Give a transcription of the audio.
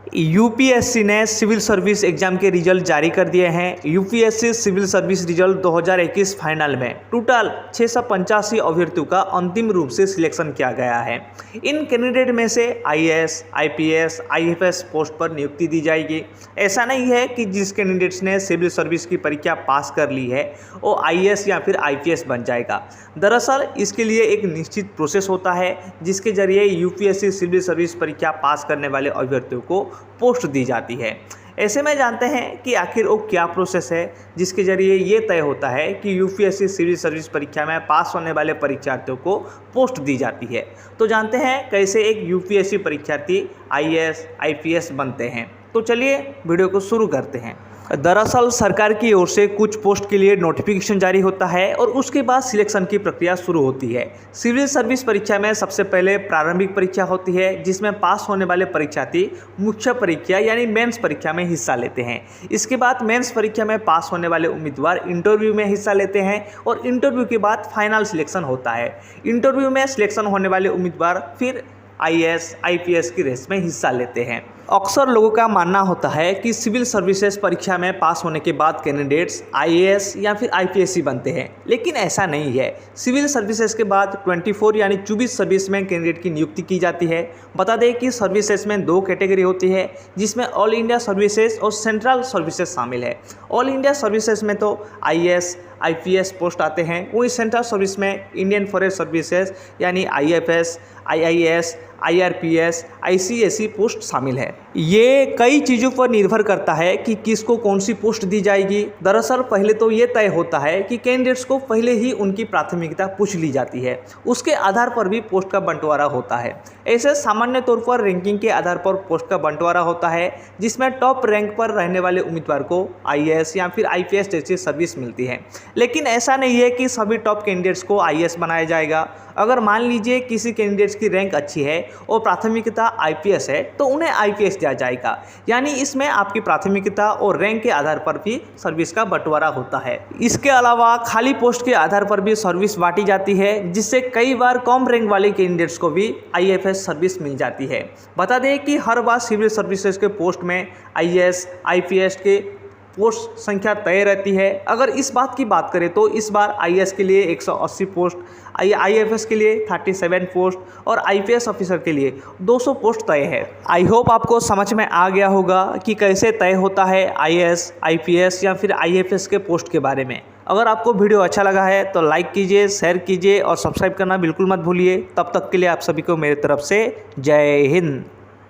UPSC ने civil service exam के result जारी कर दिए हैं। UPSC civil service result 2021 final में टोटल 685 अभ्यर्थियों का अंतिम रूप से सिलेक्शन किया गया है। इन कैंडिडेट में से आईएएस, आईपीएस, आईएफएस पोस्ट पर नियुक्ति दी जाएगी। ऐसा नहीं है कि जिस कैंडिडेट्स ने सिविल सर्विस की परीक्षा पास कर ली है वो आईएएस या फिर आईपीएस बन जाएगा। दरअसल इसके लिए एक निश्चित प्रोसेस होता है जिसके जरिए यूपीएससी सिविल सर्विस परीक्षा पास करने वाले अभ्यर्थियों को पोस्ट दी जाती है। ऐसे में जानते हैं कि आखिर वो क्या प्रोसेस है जिसके जरिए ये तय होता है कि यूपीएससी सिविल सर्विस परीक्षा में पास होने वाले परीक्षार्थियों को पोस्ट दी जाती है। तो जानते हैं कैसे एक यूपीएससी परीक्षार्थी आईएएस, आईपीएस बनते हैं। तो चलिए वीडियो को शुरू करते हैं। दरअसल सरकार की ओर से कुछ पोस्ट के लिए नोटिफिकेशन जारी होता है और उसके बाद सिलेक्शन की प्रक्रिया शुरू होती है। सिविल सर्विस परीक्षा में सबसे पहले प्रारंभिक परीक्षा होती है जिसमें पास होने वाले परीक्षार्थी मुख्य परीक्षा यानी मेंस परीक्षा में हिस्सा लेते हैं। इसके बाद मेंस परीक्षा में पास होने वाले उम्मीदवार इंटरव्यू में हिस्सा लेते हैं और इंटरव्यू के बाद फाइनल सिलेक्शन होता है। इंटरव्यू में सिलेक्शन होने वाले उम्मीदवार फिर आईएएस, आईपीएस की रेस में हिस्सा लेते हैं। अक्सर लोगों का मानना होता है कि सिविल सर्विसेज परीक्षा में पास होने के बाद कैंडिडेट्स आईएएस या फिर आईपीएस ही बनते हैं, लेकिन ऐसा नहीं है। सिविल सर्विसेज के बाद 24 यानी 24 सर्विस में कैंडिडेट की नियुक्ति की जाती है। बता दें कि सर्विसेज में दो कैटेगरी होती है जिसमें ऑल इंडिया सर्विसेज और सेंट्रल सर्विसेज शामिल है। ऑल इंडिया सर्विसेज में तो आईएएस, आईपीएस पोस्ट आते हैं, वहीं सेंट्रल सर्विस में इंडियन फॉरेस्ट सर्विसेज यानी IFS, IIS, IRPS, ICSE post शामिल है। ये कई चीज़ों पर निर्भर करता है कि किसको कौन सी पोस्ट दी जाएगी। दरअसल पहले तो ये तय होता है कि कैंडिडेट्स को पहले ही उनकी प्राथमिकता पूछ ली जाती है, उसके आधार पर भी पोस्ट का बंटवारा होता है। ऐसे सामान्य तौर पर रैंकिंग के आधार पर पोस्ट का बंटवारा होता है जिसमें टॉप रैंक पर रहने वाले उम्मीदवार को आईएएस या फिर आईपीएस जैसी सर्विस मिलती है। लेकिन ऐसा नहीं है कि सभी टॉप कैंडिडेट्स को आईएएस बनाया जाएगा। अगर मान लीजिए किसी कैंडिडेट्स की रैंक अच्छी है और प्राथमिकता आईपीएस है तो उन्हें आईपीएस दिया जाएगा। यानी इसमें आपकी प्राथमिकता और रैंक के आधार पर भी सर्विस का बंटवारा होता है। इसके अलावा खाली पोस्ट के आधार पर भी सर्विस बांटी जाती है जिससे कई बार कम रैंक वाले कैंडिडेट्स को भी आईएफएस सर्विस मिल जाती है। बता दें कि हर बार सिविल सर्विसेज के पोस्ट में आईएएस, आईपीएस के पोस्ट संख्या तय रहती है। अगर इस बात की बात करें तो इस बार आईएएस के लिए 180 पोस्ट, आईएफएस के लिए 37 पोस्ट और आईपीएस ऑफिसर के लिए 200 पोस्ट तय है। आई होप आपको समझ में आ गया होगा कि कैसे तय होता है आईएएस, आईपीएस या फिर आईएफएस के पोस्ट के बारे में। अगर आपको वीडियो अच्छा लगा है तो लाइक कीजिए, शेयर कीजिए और सब्सक्राइब करना बिल्कुल मत भूलिए। तब तक के लिए आप सभी को मेरी तरफ से जय हिंद।